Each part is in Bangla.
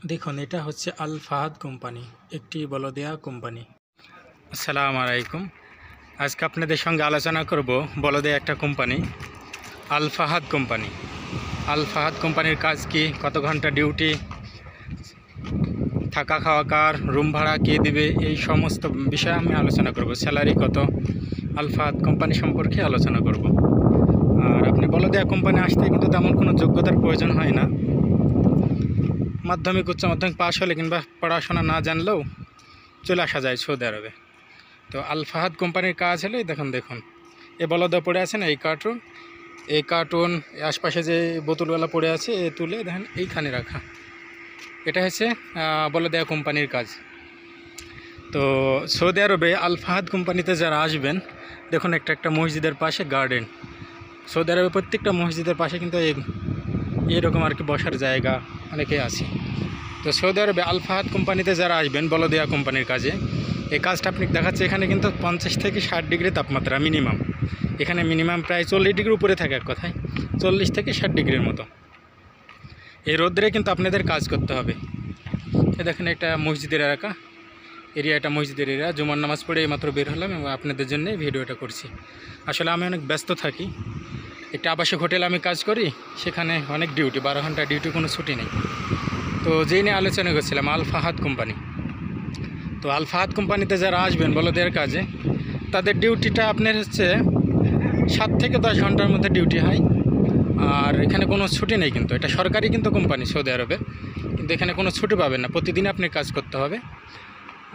দেখুন, এটা হচ্ছে আল ফাহাদ কোম্পানি, একটি বলদিয়া কোম্পানি। আসসালামু আলাইকুম। আজকে আপনাদের সঙ্গে আলোচনা করব বলদিয়া একটা কোম্পানি, আল ফাহাদ কোম্পানি। আল ফাহাদ কোম্পানির কাজ কি, কত ঘন্টা ডিউটি, থাকা খাওয়া কার, রুম ভাড়া কে দিবে, এই সমস্ত বিষয়ে আমি আলোচনা করব। স্যালারি কত, আল ফাহাদ কোম্পানি সম্পর্কে আলোচনা করব। আর আপনি বলদিয়া কোম্পানি আসতে কিন্তু তেমন কোনো যোগ্যতার প্রয়োজন হয় না। মাধ্যমিক উচ্চ মাধ্যমিক পাশ হলে কিংবা পড়াশোনা না জানলেও চলে আসা যায় সৌদি আরবে। তো আল ফাহাদ কোম্পানির কাজ হলে দেখুন এ বলদা পড়ে আছে না, এই কার্টুন আশপাশে যে বোতলওয়ালা পড়ে আছে, এ তুলে দেখেন এইখানে রাখা। এটা হচ্ছে বলদিয়া কোম্পানির কাজ। তো সৌদি আরবে আল ফাহাদ কোম্পানিতে যারা আসবেন, দেখুন একটা মসজিদের পাশে গার্ডেন। সৌদি আরবে প্রত্যেকটা মসজিদের পাশে কিন্তু এরকম আর কি বসার জায়গা অনেকে আছে। তো সৌদি আরবে আল ফাহাদ কোম্পানিতে যারা আসবেন বলদিয়া কোম্পানির কাজে, এই কাজটা আপনি দেখাচ্ছে এখানে কিন্তু 50 থেকে 60 ডিগ্রি তাপমাত্রা মিনিমাম। এখানে মিনিমাম প্রায় 40 ডিগ্রি উপরে থাকে, এক কথায় 40 থেকে 60 ডিগ্রির মতো। এই রোদ্রে কিন্তু আপনাদের কাজ করতে হবে। দেখেন একটা মসজিদের এটা মসজিদের এরিয়া। জুমার নামাজ পড়ে এইমাত্র বের হলাম এবং আপনাদের জন্য ভিডিওটা করছি। আসলে আমি অনেক ব্যস্ত থাকি, একটা আবাসিক হোটেলে আমি কাজ করি, সেখানে অনেক ডিউটি, 12 ঘন্টা ডিউটি, কোনো ছুটি নেই। তো যেই নিয়ে আলোচনা করছিলাম আল ফাহাদ কোম্পানি। তো আল ফাহাদ কোম্পানিতে যারা আসবেন বলদিয়ার কাজে, তাদের ডিউটিটা আপনার হচ্ছে 7 থেকে 10 ঘন্টার মধ্যে ডিউটি হয়। আর এখানে কোনো ছুটি নেই, কিন্তু এটা সরকারি কিন্তু কোম্পানি সৌদি আরবে, কিন্তু এখানে কোনো ছুটি পাবেন না, প্রতিদিন আপনি কাজ করতে হবে।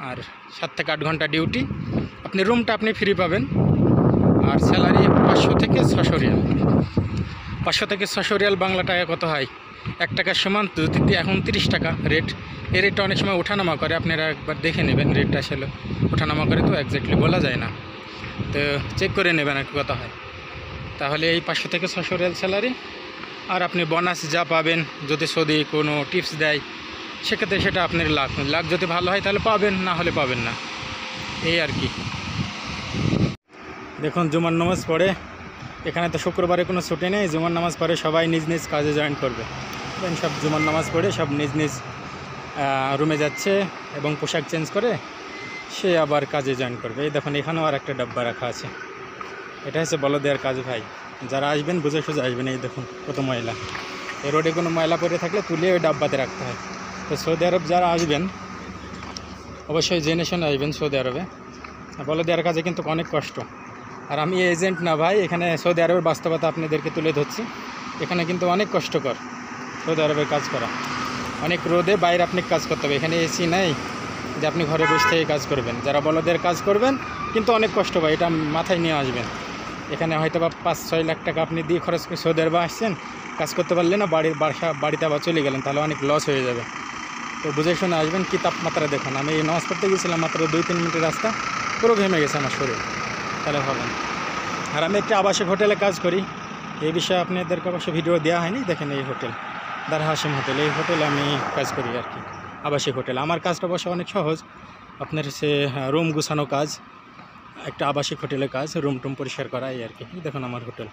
আর 7 থেকে 8 ঘন্টা ডিউটি। আপনি রুমটা আপনি ফ্রি পাবেন। আর স্যালারি 500 থেকে 600 রিয়াল। 500 থেকে 600 রিয়াল বাংলা টাকা কত হয়? 1 টাকার সমান। এখন 30 টাকা রেট। এই রেটটা অনেক সময় ওঠানামা করে, আপনারা একবার দেখে নেবেন। রেটটা আসলে ওঠানামা করে, তো একজ্যাক্টলি বলা যায় না, তো চেক করে নেবেন আর কি কত হয়। তাহলে এই 500 থেকে 600 রিয়াল স্যালারি। আর আপনি বোনাস যা পাবেন, যদি সৌদি কোনো টিপস দেয়, সেক্ষেত্রে সেটা আপনার লাখ যদি ভালো হয় তাহলে পাবেন, না হলে পাবেন না, এই আর কি। দেখুন জুমার নামাজ পড়ে, এখানে তো শুক্রবারে কোনো ছুটি নেই। জুমার নামাজ পড়ে সবাই নিজ নিজ কাজে জয়েন করবে। সব জুমার নামাজ পড়ে সব নিজ নিজ রুমে যাচ্ছে এবং পোশাক চেঞ্জ করে সে আবার কাজে জয়েন করবে। এই দেখুন এখানেও আর একটা ডাব্বা রাখা আছে। এটা হচ্ছে বলদিয়ার কাজ ভাই। যারা আসবেন বুঝে সুঝে আসবেন। এই দেখুন কত ময়লা। এই রোডে কোনো ময়লা পড়ে থাকলে তুলে ওই ডাব্বাতে রাখতে হয়। তো সৌদি আরব যারা আসবেন অবশ্যই জেনে শুনে আসবেন সৌদি আরবে। বলদিয়ার কাজে কিন্তু অনেক কষ্ট। আর আমি এজেন্ট না ভাই, এখানে সৌদি আরবের বাস্তবতা আপনাদেরকে তুলে ধরছি। এখানে কিন্তু অনেক কষ্টকর সৌদি আরবের কাজ করা। অনেক রোদে বাইরে আপনি কাজ করতে হবে। এখানে এসি নেই যে আপনি ঘরে বসে থেকে কাজ করবেন। যারা বলদের কাজ করবেন কিন্তু অনেক কষ্ট পায়, এটা মাথায় নিয়ে আসবেন। এখানে হয়তো বা 5-6 লাখ টাকা আপনি দিয়ে খরচ করে সৌদি আরবে আসছেন, কাজ করতে পারলে না, বাড়িতে আবার চলে গেলেন, তাহলে অনেক লস হয়ে যাবে। তো বুঝে শুনে আসবেন। কি তাপমাত্রা দেখুন। আমি নামাজ পড়তে গেছিলাম, মাত্র 2-3 মিনিটের রাস্তা, পুরো ঘেমে গেছে আমার শরীর, তাহলে ভাবেন। আর আমি একটা আবাসিক হোটেলে কাজ করি, এই বিষয়ে আপনাদেরকে অবশ্য ভিডিও দেওয়া হয়নি। দেখেন এই হোটেল দার হাশিম হোটেল, এই হোটেলে আমি কাজ করি আর কি, আবাসিক হোটেল। আমার কাজটা অবশ্য অনেক সহজ। আপনার সে রুম গুছানো কাজ, একটা আবাসিক হোটেলে কাজ, রুম টুম পরিষ্কার করা, এই আর কি। দেখুন আমার হোটেল।